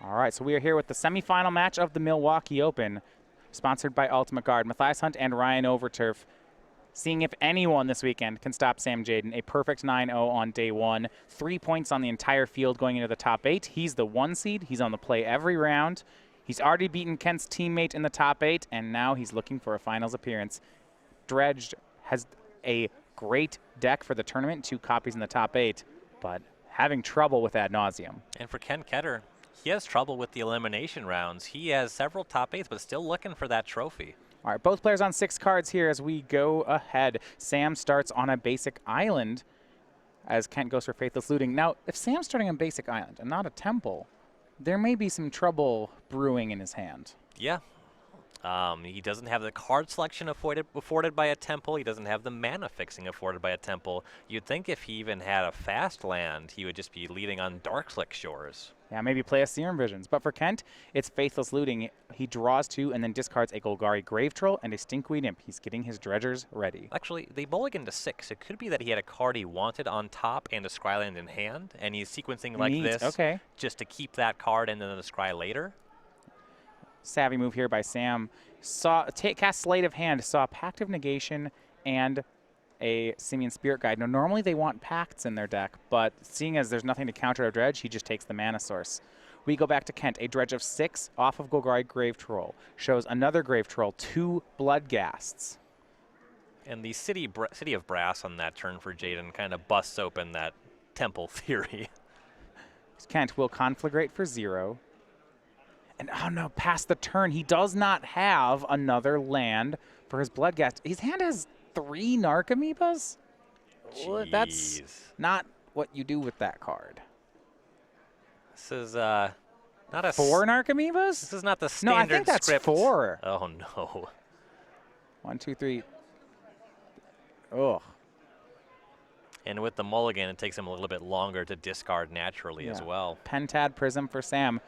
All right, so we are here with the semifinal match of the Milwaukee Open, sponsored by Ultimate Guard. Matthias Hunt and Ryan Overturf, seeing if anyone this weekend can stop Sam Jadin. A perfect 9-0 on day one. 3 points on the entire field going into the top 8. He's the 1 seed. He's on the play every round. He's already beaten Kent's teammate in the top 8, and now he's looking for a finals appearance. Dredged has a great deck for the tournament, 2 copies in the top 8, but having trouble with ad nauseum. And for Ken Ketter, he has trouble with the elimination rounds. He has several top 8s, but still looking for that trophy. All right, both players on 6 cards here as we go ahead. Sam starts on a basic island as Kent goes for Faithless Looting. Now, if Sam's starting on basic island and not a temple, there may be some trouble brewing in his hand. Yeah. He doesn't have the card selection afforded by a temple. He doesn't have the mana fixing afforded by a temple. You'd think if he even had a fast land, he would just be leading on Darkslick Shores. Yeah, maybe play a Serum Visions. But for Kent, it's Faithless Looting. He draws 2 and then discards a Golgari Grave Troll and a Stinkweed Imp. He's getting his dredgers ready. Actually, they mulligan to 6. It could be that he had a card he wanted on top and a Scryland in hand, and he's sequencing like this just to keep that card and then the Scry later. Savvy move here by Sam. Cast Sleight of Hand, saw Pact of Negation and a Simian Spirit Guide. Now, normally they want Pacts in their deck, but seeing as there's nothing to counter a Dredge, he just takes the mana source. We go back to Kent. A Dredge of 6 off of Golgari Grave Troll. Shows another Grave Troll, 2 Bloodghasts. And the City of Brass on that turn for Jadin kind of busts open that temple theory. Kent will Conflagrate for 0. And oh no, past the turn, he does not have another land for his Bloodghast. His hand has 3 Narcomoebas? That's not what you do with that card. This is not a 4 Narcomoebas? This is not the standard No, I think that's script. 4. Oh no. 1, 2, 3. Ugh. And with the mulligan, it takes him a little bit longer to discard naturally as well. Pentad Prism for Sam.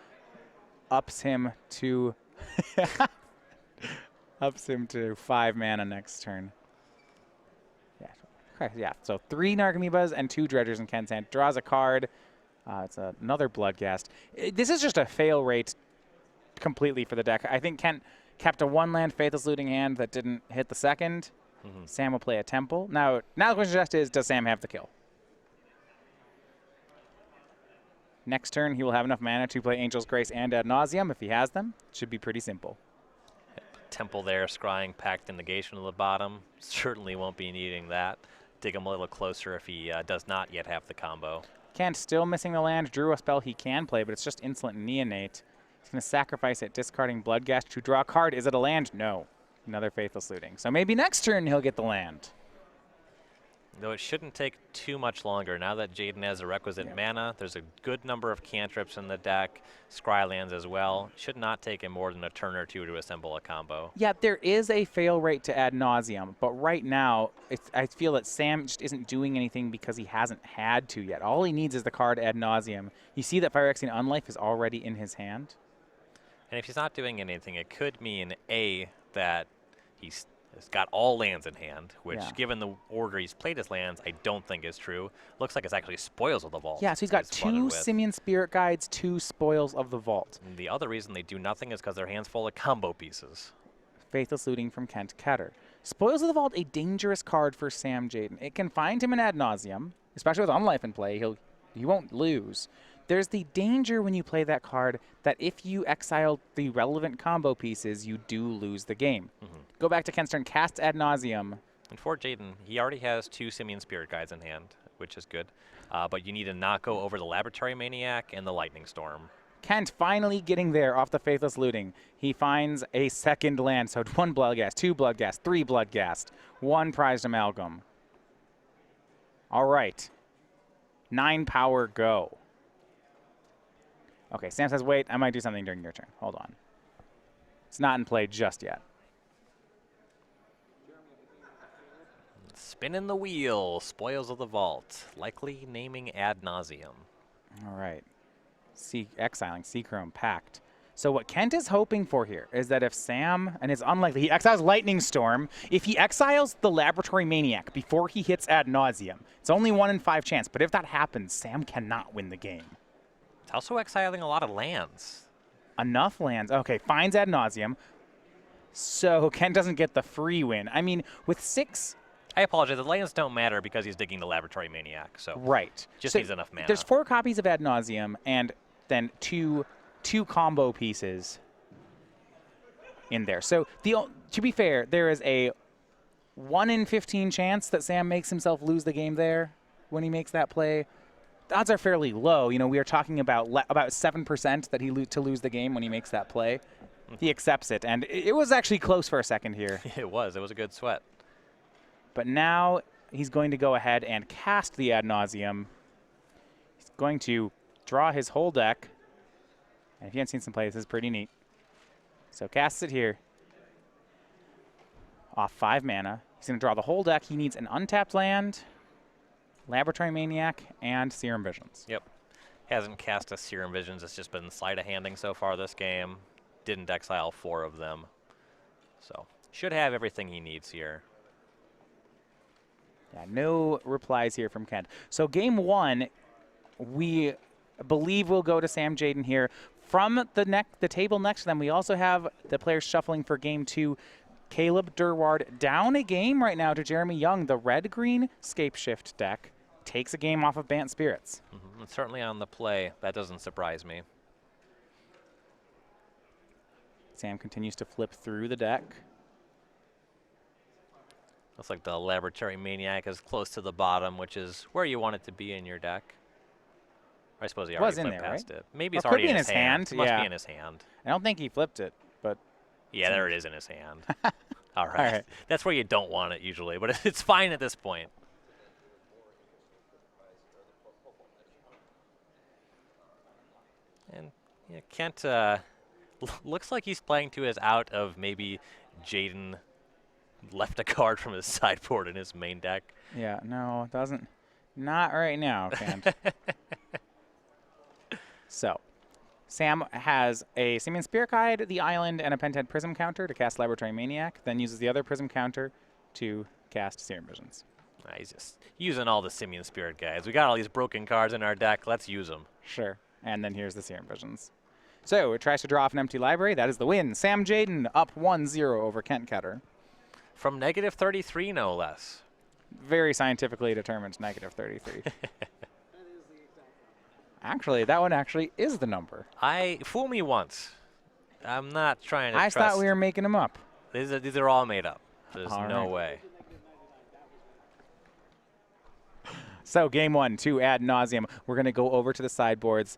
Ups him to 5 mana next turn. Yeah. Okay, yeah. So 3 Narcomoebas and 2 Dredgers in Kent's hand. Draws a card. It's another Bloodghast. This is just a fail rate completely for the deck. I think Kent kept a 1-land Faithless Looting hand that didn't hit the second. Sam will play a Temple. Now the question just is, does Sam have the kill? Next turn, he will have enough mana to play Angel's Grace and Ad Nauseam. If he has them, it should be pretty simple. Temple there, scrying Pact of Negation to the bottom. Certainly won't be needing that. Dig him a little closer if he does not yet have the combo. Kent still missing the land. Drew a spell he can play, but it's just Insolent Neonate. He's going to sacrifice it, discarding Bloodghast to draw a card. Is it a land? No. Another Faithless Looting. So maybe next turn he'll get the land. Though it shouldn't take too much longer. Now that Jadin has the requisite mana, there's a good number of cantrips in the deck, Scrylands as well. Should not take him more than a turn or 2 to assemble a combo. Yeah, there is a fail rate to Ad Nauseam, but right now I feel that Sam just isn't doing anything because he hasn't had to yet. All he needs is the card Ad Nauseam. You see that Phyrexian Unlife is already in his hand. And if he's not doing anything, it could mean that he's got all lands in hand, which, given the order he's played his lands, I don't think is true. Looks like it's actually Spoils of the Vault. Yeah, so he's got 2 Simian Spirit Guides, 2 Spoils of the Vault. And the other reason they do nothing is because their hand's full of combo pieces. Faithless Looting from Kent Ketter. Spoils of the Vault, a dangerous card for Sam Jadin. It can find him in Ad Nauseam, especially with Unlife in play. He won't lose. There's the danger when you play that card that if you exile the relevant combo pieces, you do lose the game. Go back to Kent's turn, cast Ad Nauseam. And for Jadin, he already has 2 Simian Spirit Guides in hand, which is good. But you need to not go over the Laboratory Maniac and the Lightning Storm. Kent finally getting there off the Faithless Looting. He finds a second land, so 1 Bloodghast, 2 Bloodghast, 3 Bloodghast, 1 Prized Amalgam. All right. 9 power, go. Okay, Sam says, wait, I might do something during your turn. Hold on. It's not in play just yet. Spinning the wheel, Spoils of the Vault, likely naming Ad Nauseam. All right. Exiling Seachrome Pact. So what Kent is hoping for here is that if Sam, and it's unlikely, he exiles Lightning Storm. If he exiles the Laboratory Maniac before he hits Ad Nauseam, it's only 1 in 5 chance, but if that happens, Sam cannot win the game. It's also exiling a lot of lands. Enough lands. Okay, finds ad nauseum. So Kent doesn't get the free win. I mean, with 6... I apologize. The lands don't matter because he's digging the Laboratory Maniac. So right. Just so needs enough mana. There's 4 copies of ad nauseum and then two combo pieces in there. So to be fair, there is a 1 in 15 chance that Sam makes himself lose the game there when he makes that play. The odds are fairly low. You know, we are talking about 7% that he to lose the game when he makes that play. He accepts it, and it was actually close for a second here. It was a good sweat. But now he's going to go ahead and cast the ad nauseum. He's going to draw his whole deck. And if you haven't seen some play, this is pretty neat. So casts it here. Off 5 mana. He's going to draw the whole deck. He needs an untapped land, Laboratory Maniac, and Serum Visions. Yep. Hasn't cast a Serum Visions. It's just been sleight of handing so far this game. Didn't exile 4 of them. So should have everything he needs here. Yeah, no replies here from Kent. So game 1, we believe will go to Sam Jadin here. From the table next to them, we also have the players shuffling for game 2. Caleb Durward down a game right now to Jeremy Young. The red-green Scapeshift deck takes a game off of Bant Spirits. It's certainly on the play. That doesn't surprise me. Sam continues to flip through the deck. Looks like the Laboratory Maniac is close to the bottom, which is where you want it to be in your deck. I suppose he already flipped past it. Maybe it's already in his hand. It must be in his hand. I don't think he flipped it, but... Yeah, there it is in his hand. All right. That's where you don't want it usually, but it's fine at this point. And yeah, Kent looks like he's playing to his out of maybe Jadin left a card from his sideboard in his main deck. Yeah, no, it doesn't. Not right now, Kent. So, Sam has a Simian Spirit Guide, the Island, and a Pentad Prism counter to cast Laboratory Maniac, then uses the other Prism counter to cast Serum Visions. He's just using all the Simian Spirit Guides. We got all these broken cards in our deck. Let's use them. Sure. And then here's the Serum Visions. So, it tries to draw off an empty library. That is the win. Sam Jadin up 1-0 over Kent Ketter. From -33, no less. Very scientifically determined -33. Actually, that one actually is the number. Fool me once. I'm not trying to I thought we were making them up. These are all made up. There's all no right. way. So game 1, 2 ad nauseum. We're going to go over to the sideboards.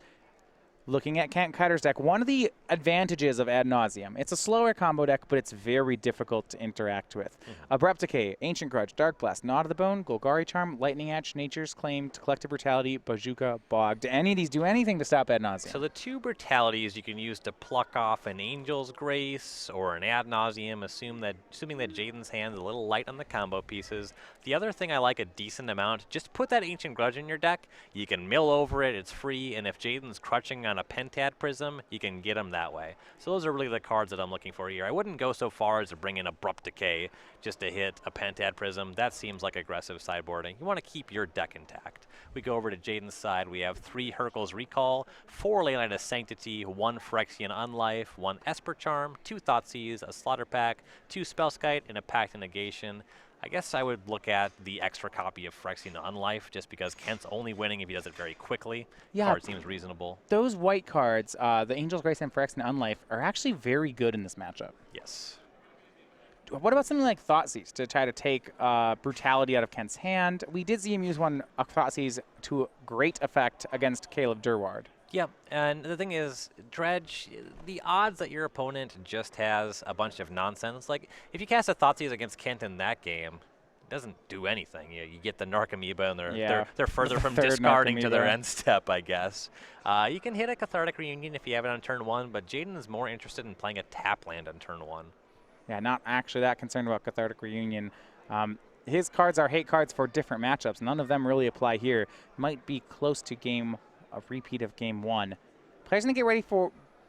Looking at Kent Ketter's deck, one of the advantages of ad nauseum, it's a slower combo deck, but it's very difficult to interact with. Abrupt Decay, Ancient Grudge, Dark Blast, Knot of the Bone, Golgari Charm, Lightning Edge, Nature's Claim, Collective Brutality, Bazooka, Bog. Do any of these do anything to stop ad nauseum? So the 2 brutalities you can use to pluck off an Angel's Grace or an ad nauseum, assuming that Jadin's hand is a little light on the combo pieces. The other thing I like a decent amount, just put that Ancient Grudge in your deck. You can mill over it, it's free, and if Jadin's crutching on a Pentad Prism, you can get him that way. So those are really the cards that I'm looking for here. I wouldn't go so far as to bring in Abrupt Decay just to hit a Pentad Prism. That seems like aggressive sideboarding. You want to keep your deck intact. We go over to Jadin's side. We have 3 Hurkyl's Recall, 4 Leyline of Sanctity, 1 Phyrexian Unlife, 1 Esper Charm, 2 Thoughtseize, a Slaughter Pack, 2 Spellskite, and a Pact of Negation. I guess I would look at the extra copy of Phyrexian Unlife just because Kent's only winning if he does it very quickly. Yeah, Card seems reasonable. Those white cards, the Angel's Grace and Phyrexian Unlife, are actually very good in this matchup. Yes. What about something like Thoughtseize to try to take brutality out of Kent's hand? We did see him use one Thoughtseize to great effect against Caleb Durward. Yep, and the thing is, Dredge, the odds that your opponent just has a bunch of nonsense, like if you cast a Thoughtseize against Kent in that game, it doesn't do anything. You get the Narc Amoeba, and they're further from discarding to their end step, I guess. You can hit a Cathartic Reunion if you have it on turn 1, but Jadin is more interested in playing a tap land on turn 1. Yeah, not actually that concerned about Cathartic Reunion. His cards are hate cards for different matchups. None of them really apply here. Might be close to a repeat of game 1. Players going to get ready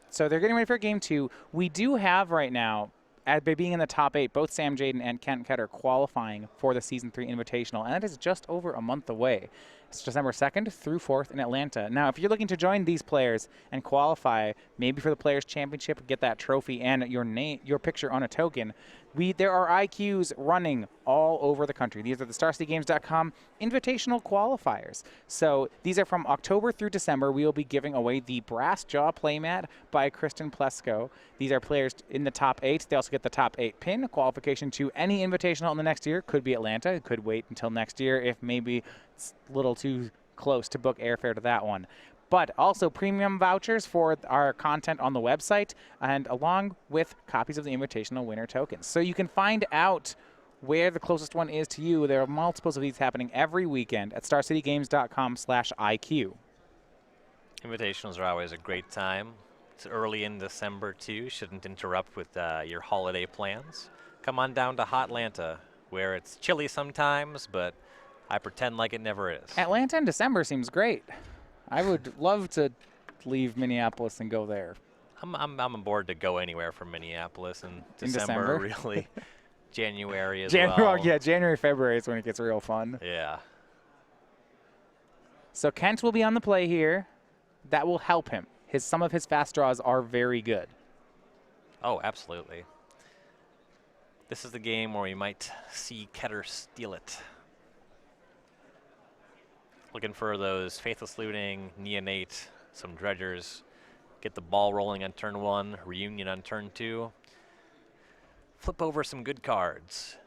so they're getting ready for game 2. We do have right now, by being in the top 8, both Sam Jadin and Kent Ketter qualifying for the Season 3 Invitational, and that is just over a month away. It's December 2nd through 4th in Atlanta. Now, if you're looking to join these players and qualify, maybe for the Players' Championship, get that trophy and your picture on a token, there are IQs running all over the country. These are the StarCityGames.com invitational qualifiers. So these are from October through December. We will be giving away the Brass Jaw playmat by Kristen Plesko. These are players in the top 8. They also get the top 8 pin qualification to any invitational in the next year. Could be Atlanta. It could wait until next year if maybe it's a little too close to book airfare to that one. But also premium vouchers for our content on the website, and along with copies of the invitational winner tokens. So you can find out where the closest one is to you. There are multiples of these happening every weekend at starcitygames.com/IQ. Invitationals are always a great time. It's early in December, too. Shouldn't interrupt with your holiday plans. Come on down to Hotlanta, where it's chilly sometimes, but I pretend like it never is. Atlanta in December seems great. I would love to leave Minneapolis and go there. I'm on board to go anywhere from Minneapolis in December, really. January as well. Well. Yeah, January, February is when it gets real fun. Yeah. So Kent will be on the play here. That will help him. Some of his fast draws are very good. Oh, absolutely. This is the game where we might see Ketter steal it. Looking for those Faithless Looting, Neonate, some Dredgers. Get the ball rolling on turn 1, Reunion on turn 2. Flip over some good cards.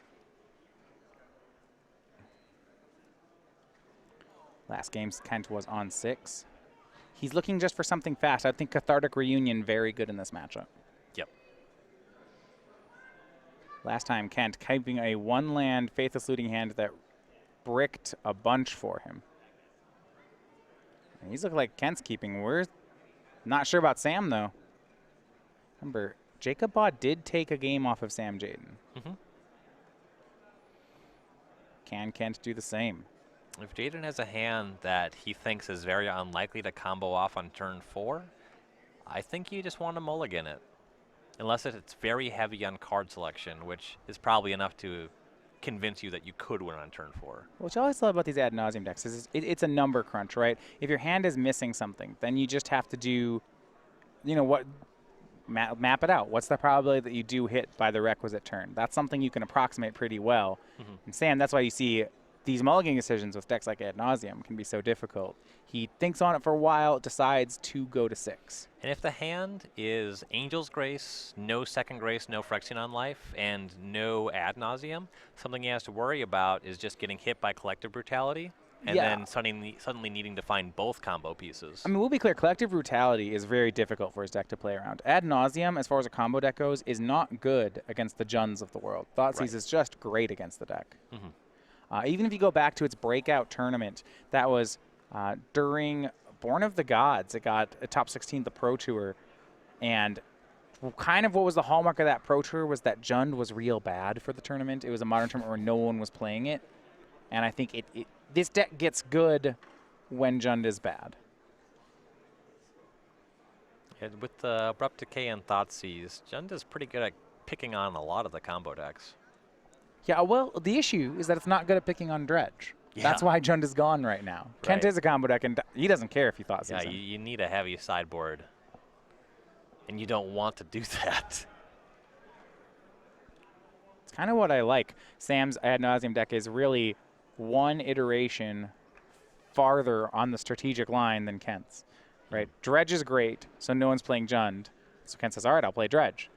Last game, Kent was on 6. He's looking just for something fast. I think Cathartic Reunion very good in this matchup. Yep. Last time, Kent keeping a 1-land Faithless Looting hand that bricked a bunch for him. He's looking like Kent's keeping. We're not sure about Sam, though. Remember, Jacob Baugh did take a game off of Sam Jadin. Can Kent do the same? If Jadin has a hand that he thinks is very unlikely to combo off on turn 4, I think you just want to mulligan it. Unless it's very heavy on card selection, which is probably enough to convince you that you could win on turn 4. What I always love about these ad nauseum decks is it's a number crunch, right? If your hand is missing something, then you just have to do, map it out. What's the probability that you do hit by the requisite turn? That's something you can approximate pretty well. And Sam, that's why you see these mulligan decisions with decks like ad nauseum can be so difficult. He thinks on it for a while, decides to go to 6. And if the hand is Angel's Grace, no Second Grace, no Phyrexian on life, and no ad nauseum, something he has to worry about is just getting hit by Collective Brutality, and then suddenly needing to find both combo pieces. I mean, we'll be clear, Collective Brutality is very difficult for his deck to play around. Ad nauseum, as far as a combo deck goes, is not good against the Juns of the world. Thoughtseize is just great against the deck. Even if you go back to its breakout tournament, that was during Born of the Gods. It got a top 16 at the Pro Tour, and kind of what was the hallmark of that Pro Tour was that Jund was real bad for the tournament. It was a modern tournament where no one was playing it, and I think this deck gets good when Jund is bad. And with the Abrupt Decay and Thoughtseize, Jund is pretty good at picking on a lot of the combo decks. Yeah, well, the issue is that it's not good at picking on Dredge. Yeah. That's why Jund is gone right now. Right. Kent is a combo deck, and he doesn't care if you thought so. Yeah, you need a heavy sideboard, and you don't want to do that. It's kind of what I like. Sam's ad nauseum deck is really one iteration farther on the strategic line than Kent's. Right? Dredge is great, so no one's playing Jund. So Kent says, all right, I'll play Dredge.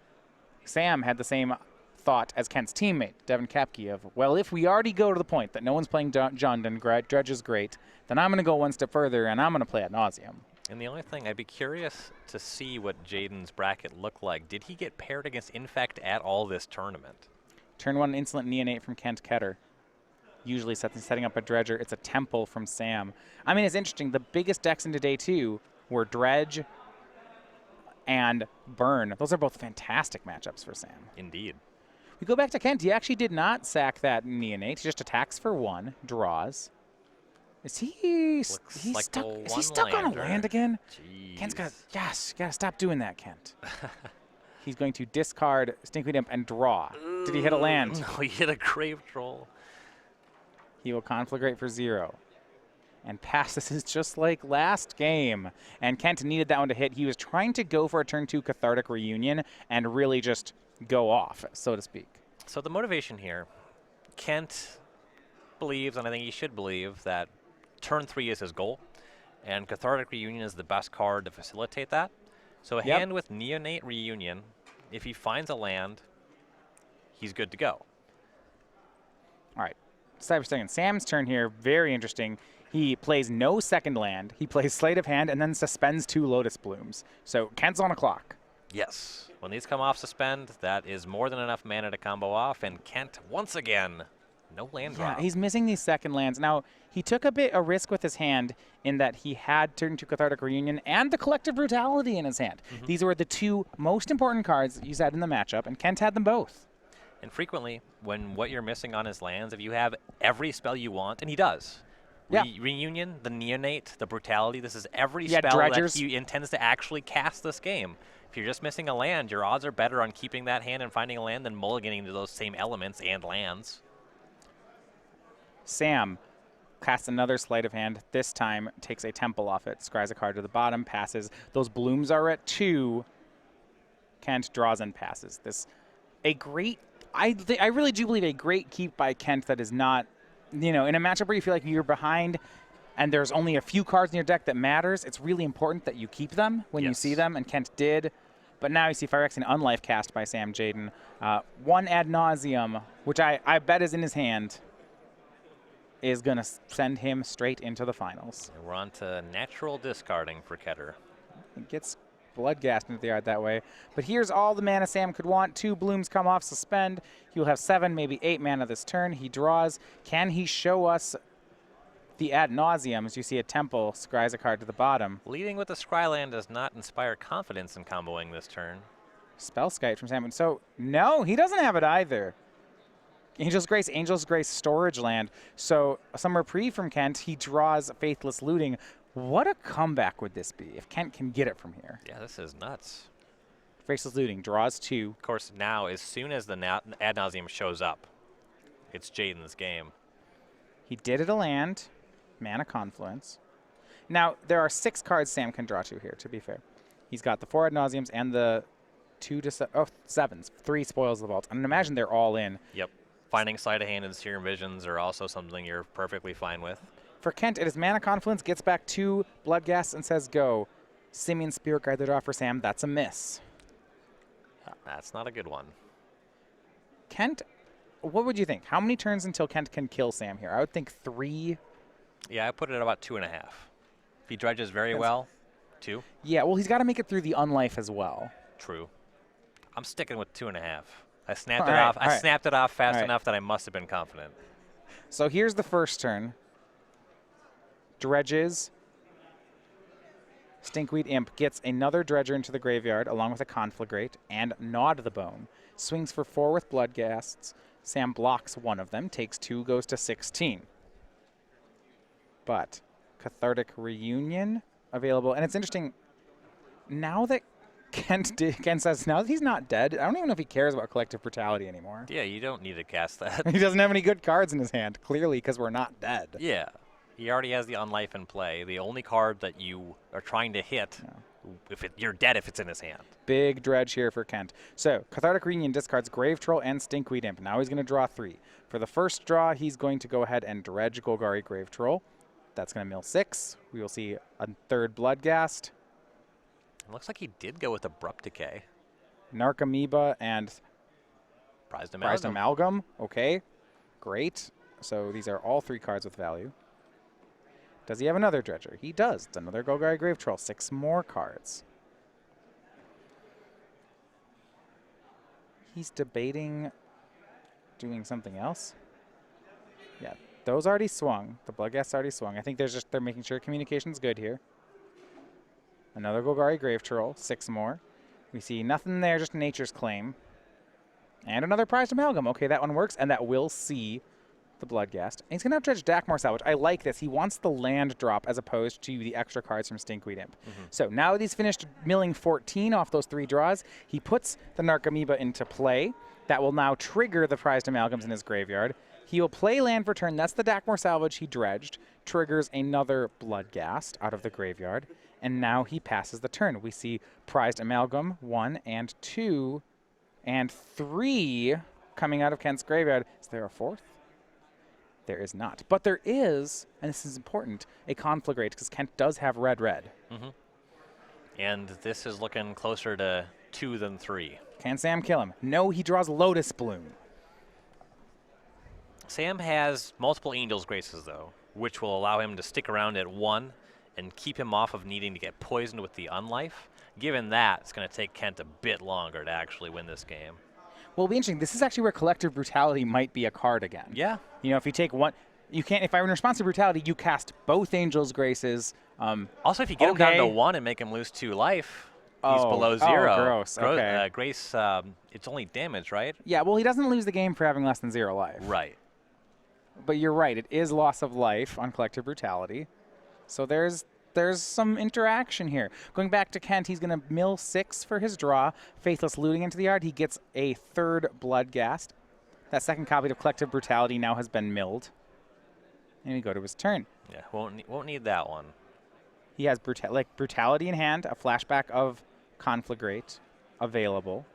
Sam had the same thought as Kent's teammate, Devin Kepke, of, well, if we already go to the point that no one's playing Jund and Dredge is great, then I'm going to go one step further and I'm going to play ad nauseum. And the only thing, I'd be curious to see what Jadin's bracket looked like. Did he get paired against Infect at all this tournament? Turn 1 Insolent Neonate from Kent Ketter. Usually setting up a Dredger. It's a Temple from Sam. I mean, it's interesting. The biggest decks into day 2 were Dredge and Burn. Those are both fantastic matchups for Sam. Indeed. We go back to Kent. He actually did not sack that Neonate. He just attacks for 1, draws. Is he stuck on a land again? Jeez. Kent's got, yes, you got to stop doing that, Kent. He's going to discard Stinkweed Imp and draw. Did he hit a land? No, he hit a Grave Troll. He will Conflagrate for 0. and passes is just like last game. And Kent needed that one to hit. He was trying to go for a turn 2 Cathartic Reunion and really just go off, so to speak. So the motivation here, Kent believes, and I think he should believe, that turn 3 is his goal, and Cathartic Reunion is the best card to facilitate that. So a hand with Neonate Reunion, if he finds a land, he's good to go. All right, Cyber Second. Sam's turn here, very interesting. He plays no second land. He plays Sleight of Hand and then suspends 2 Lotus Blooms. So Kent's on a clock. Yes. When these come off suspend, that is more than enough mana to combo off, and Kent, once again, no land drop. Yeah, he's missing these second lands. Now, he took a risk with his hand in that he had turn 2 Cathartic Reunion and the Collective Brutality in his hand. These were the 2 most important cards that you said in the matchup, and Kent had them both. And frequently, when what you're missing on his lands, if you have every spell you want, and he does, Reunion, the Neonate, the Brutality, this is every spell Dredgers. that he intends to actually cast this game. If you're just missing a land, your odds are better on keeping that hand and finding a land than mulliganing to those same elements and lands. Sam casts another Sleight of Hand. This time takes a Temple off it, scries a card to the bottom, passes. Those blooms are at 2. Kent draws and passes. I really do believe a great keep by Kent that is not, in a matchup where you feel like you're behind and there's only a few cards in your deck that matters, it's really important that you keep them when you see them, and Kent did. But now you see Phyrexian Unlife cast by Sam Jadin. 1 Ad Nauseam, which I bet is in his hand, is going to send him straight into the finals. And we're on to natural discarding for Ketter. It gets Bloodghast into the yard that way. But here's all the mana Sam could want. 2 blooms come off, suspend. He'll have 7, maybe 8 mana this turn. He draws. Can he show us the Ad Nauseam? As you see a Temple, scries a card to the bottom. Leading with the Scryland does not inspire confidence in comboing this turn. Spellskite from Sam. So, no, he doesn't have it either. Angel's Grace storage land. So, some reprieve from Kent. He draws Faithless Looting. What a comeback would this be if Kent can get it from here? Yeah, this is nuts. Faithless Looting draws 2. Of course, now, as soon as the Ad Nauseam shows up, it's Jadin's game. He did it a land. Mana Confluence. Now, there are 6 cards Sam can draw to here, to be fair. He's got the 4 Ad Nauseams and the 7s. 3 Spoils of the Vault. And imagine they're all in. Yep. Finding Sleight of Hand and Serum Visions are also something you're perfectly fine with. For Kent, it is Mana Confluence, gets back 2 Bloodghast and says go. Simian Spirit Guide the draw for Sam. That's a miss. That's not a good one. Kent, what would you think? How many turns until Kent can kill Sam here? I would think 3. Yeah, I put it at about 2.5. If he dredges very well, 2. Yeah, well, he's got to make it through the Unlife as well. True. I'm sticking with 2.5. I snapped it off. I snapped it off fast enough that I must have been confident. So here's the first turn. Dredges. Stinkweed Imp gets another Dredger into the graveyard along with a Conflagrate and Gnawed the Bone. Swings for 4 with Bloodghasts. Sam blocks 1 of them, takes 2, goes to 16. But Cathartic Reunion available. And it's interesting, now that Kent says now that he's not dead, I don't even know if he cares about Collective Brutality anymore. Yeah, you don't need to cast that. He doesn't have any good cards in his hand, clearly, because we're not dead. Yeah. He already has the Unlife in play. The only card that you are trying to hit, you're dead if it's in his hand. Big dredge here for Kent. So, Cathartic Reunion discards Grave Troll and Stinkweed Imp. Now he's going to draw 3. For the first draw, he's going to go ahead and dredge Golgari Grave Troll. That's going to mill 6. We will see a 3rd Bloodghast. It looks like he did go with Abrupt Decay. Narcomoeba and Prized Amalgam. Okay, great. So these are all 3 cards with value. Does he have another Dredger? He does. It's another Golgari Grave Troll. 6 more cards. He's debating doing something else. Yeah, those already swung. The Bloodghast already swung. I think they're making sure communication's good here. Another Golgari Grave Troll. 6 more. We see nothing there, just Nature's Claim. And another Prized Amalgam. Okay, that one works, and that will see the Bloodghast. And he's going to have Dredge Dakmor Salvage. I like this. He wants the land drop as opposed to the extra cards from Stinkweed Imp. So now that he's finished milling 14 off those 3 draws, he puts the Narcomoeba into play. That will now trigger the Prized Amalgams in his graveyard. He will play land for turn. That's the Dakmor Salvage he dredged. Triggers another Bloodghast out of the graveyard. And now he passes the turn. We see Prized Amalgam 1 and 2 and 3 coming out of Kent's graveyard. Is there a fourth? There is not. But there is, and this is important, a Conflagrate, because Kent does have red-red. And this is looking closer to 2 than 3. Can Sam kill him? No, he draws Lotus Bloom. Sam has multiple Angel's Graces, though, which will allow him to stick around at 1 and keep him off of needing to get poisoned with the Unlife. Given that, it's going to take Kent a bit longer to actually win this game. Well, it'll be interesting. This is actually where Collective Brutality might be a card again. Yeah. You know, if you take one, you can't. If I were in response to Brutality, you cast both Angel's Graces. Also, if you get him down to 1 and make him lose 2 life, he's below 0. Oh, gross. Okay. Grace, it's only damage, right? Yeah. Well, he doesn't lose the game for having less than 0 life. Right. But you're right. It is loss of life on Collective Brutality. So there's some interaction here. Going back to Kent, he's going to mill 6 for his draw. Faithless Looting into the yard. He gets a 3rd Bloodghast. That second copy of Collective Brutality now has been milled. And we go to his turn. Yeah, won't need that one. He has Brutality in hand, a flashback of Conflagrate available.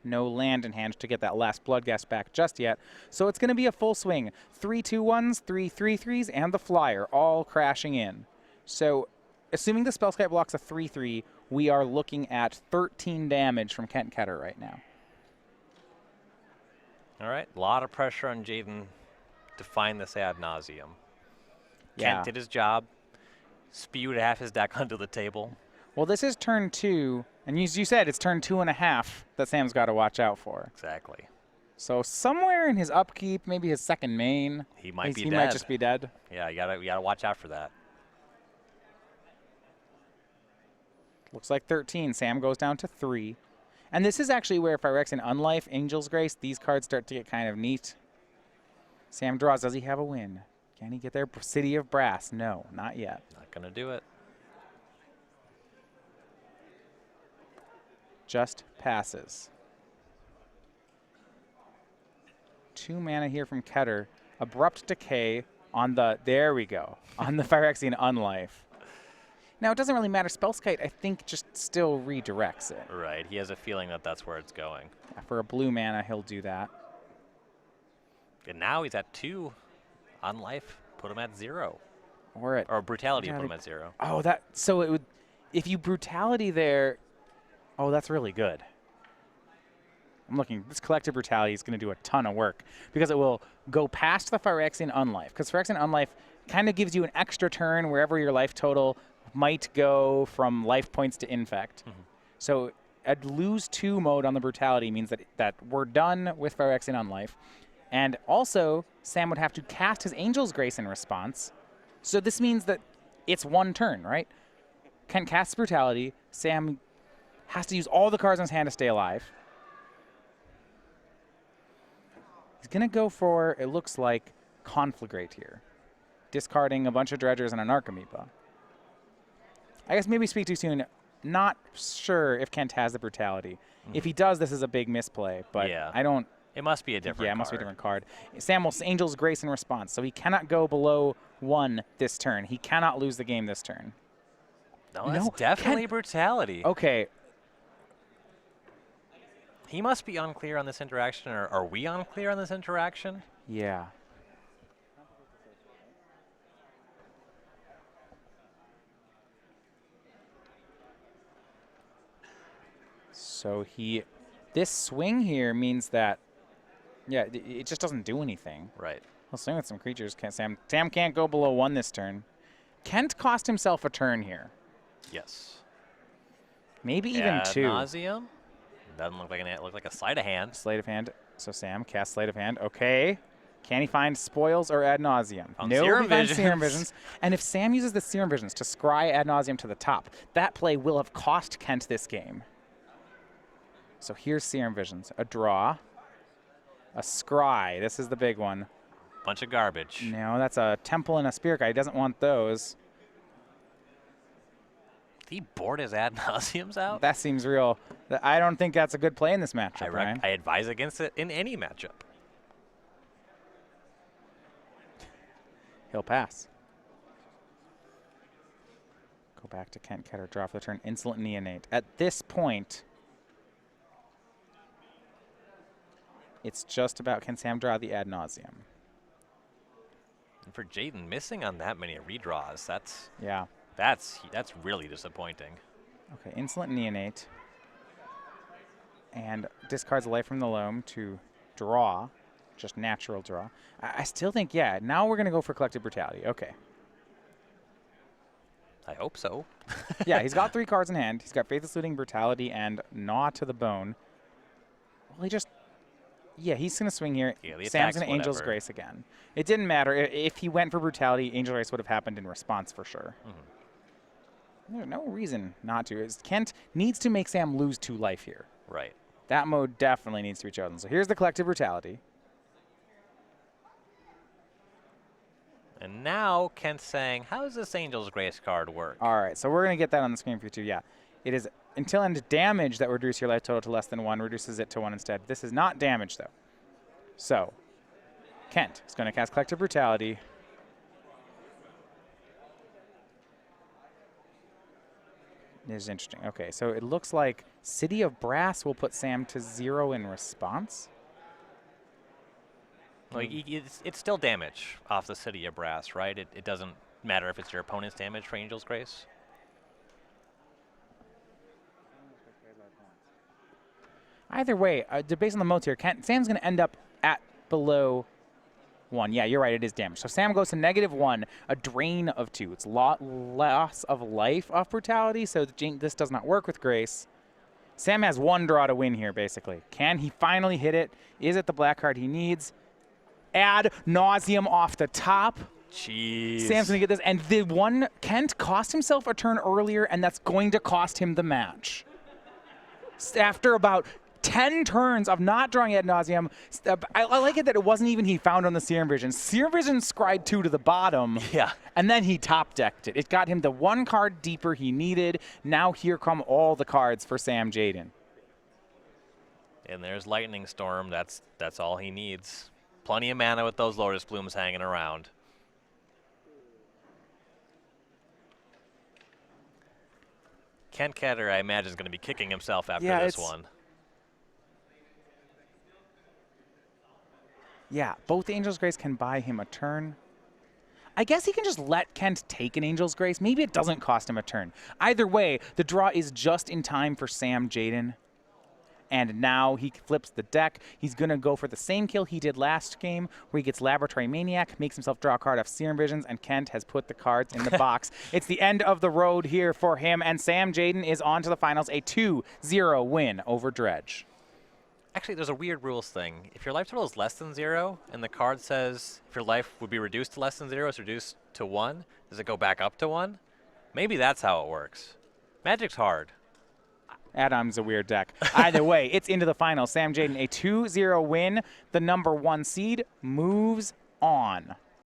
No land in hand to get that last Bloodghast back just yet. So it's going to be a full swing. 3 2-1s, 3 3-3s, and the Flyer all crashing in. So assuming the Spellskite blocks a 3-3, we are looking at 13 damage from Kent Ketter right now. All right, a lot of pressure on Jadin to find this ad nauseum. Yeah. Kent did his job, spewed half his deck onto the table. Well, this is turn 2, and as you said, it's turn 2.5 that Sam's got to watch out for. Exactly. So somewhere in his upkeep, maybe his second main, he might be he dead. might just be dead. Yeah, you gotta watch out for that. Looks like 13. Sam goes down to 3. And this is actually where Phyrexian Unlife, Angel's Grace, these cards start to get kind of neat. Sam draws. Does he have a win? Can he get there? City of Brass? No, not yet. Not gonna do it. Just passes. 2 mana here from Ketter. Abrupt Decay on the, there we go, on the Phyrexian Unlife. Now, it doesn't really matter. Spellskite, I think, just still redirects it. Right, he has a feeling that that's where it's going. Yeah, for a blue mana, he'll do that. And now he's at 2 on life. Put him at 0. Or Brutality, put him at 0. Oh, so it would, if you Brutality there, oh, that's really good. I'm looking, this Collective Brutality is going to do a ton of work because it will go past the Phyrexian Unlife. Because Phyrexian Unlife kind of gives you an extra turn wherever your life total might go from life points to infect. So a lose 2 mode on the Brutality means that we're done with Phyrexian Unlife. And also, Sam would have to cast his Angel's Grace in response. So this means that it's 1 turn, right? Kent casts Brutality. Sam has to use all the cards in his hand to stay alive. He's going to go for, it looks like, Conflagrate here. Discarding a bunch of Dredgers and an Archimepa. I guess maybe speak too soon. Not sure if Kent has the Brutality. If he does, this is a big misplay, but yeah. I don't... It must be a different card. Yeah, it must be a different card. Sam will Angel's Grace in response, so he cannot go below 1 this turn. He cannot lose the game this turn. No, that's definitely Brutality. Okay. He must be unclear on this interaction, or are we unclear on this interaction? Yeah. So this swing here means that, yeah, it just doesn't do anything. Right. I'll swing with some creatures. Sam can't go below 1 this turn. Kent cost himself a turn here. Yes. Maybe even 2. Nauseum? Doesn't look like a sleight of hand. Sleight of hand. So Sam casts Sleight of Hand. Okay. Can he find spoils or ad nauseum? No, he finds Serum Visions. And if Sam uses the Serum Visions to scry ad nauseum to the top, that play will have cost Kent this game. So here's Serum Visions. A draw. A scry. This is the big one. Bunch of garbage. No, that's a Temple and a Spirit Guide. He doesn't want those. he board his ad nauseums out? That seems real. I don't think that's a good play in this matchup, Ryan. I advise against it in any matchup. He'll pass. Go back to Kent Ketter, draw for the turn, Insolent Neonate. At this point, it's just about can Sam draw the ad nauseum. And for Jadin, missing on that many redraws, that's really disappointing. Okay, Insolent Neonate. And discards a life from the loam to draw, just natural draw. I still think, yeah, now we're going to go for Collective Brutality. Okay. I hope so. Yeah, he's got 3 cards in hand. He's got Faithless Looting, Brutality, and Gnaw to the Bone. Well, he's going to swing here. Yeah, Sam's going to Angel's Grace again. It didn't matter. If he went for Brutality, Angel's Grace would have happened in response for sure. There's no reason not to. Kent needs to make Sam lose 2 life here. Right. That mode definitely needs to be chosen. So here's the Collective Brutality. And now Kent's saying, how does this Angel's Grace card work? All right, so we're going to get that on the screen for you too. Yeah, it is until end damage that reduces your life total to less than 1, reduces it to 1 instead. This is not damage though. So Kent is going to cast Collective Brutality. This is interesting. Okay, so it looks like City of Brass will put Sam to 0 in response. Well, it's still damage off the City of Brass, right? It doesn't matter if it's your opponent's damage for Angel's Grace. Either way, based on the modes here, Sam's going to end up at below 1. Yeah, you're right, it is damage. So Sam goes to -1, a drain of 2. It's loss of life off Brutality, so this does not work with Grace. Sam has 1 draw to win here, basically. Can he finally hit it? Is it the black card he needs? Ad nauseum off the top. Jeez. Sam's going to get this. And the one, Kent cost himself a turn earlier, and that's going to cost him the match. After about 10 turns of not drawing ad nauseum, I like it that it wasn't even he found on the Serum Vision. Serum Vision scried 2 to the bottom. Yeah. And then he top decked it. It got him the 1 card deeper he needed. Now here come all the cards for Sam Jadin. And there's Lightning Storm. That's all he needs. Plenty of mana with those Lotus Blooms hanging around. Kent Ketter, I imagine, is going to be kicking himself after this one. Yeah, both Angel's Grace can buy him a turn. I guess he can just let Kent take an Angel's Grace. Maybe it doesn't cost him a turn. Either way, the draw is just in time for Sam Jadin. And now he flips the deck. He's going to go for the same kill he did last game, where he gets Laboratory Maniac, makes himself draw a card off Serum Visions, and Kent has put the cards in the box. It's the end of the road here for him, and Sam Jadin is on to the finals, a 2-0 win over Dredge. Actually, there's a weird rules thing. If your life total is less than 0, and the card says if your life would be reduced to less than 0, it's reduced to 1, does it go back up to 1? Maybe that's how it works. Magic's hard. Adam's a weird deck. Either way, it's into the final. Sam Jadin, a 2-0 win. The number 1 seed moves on.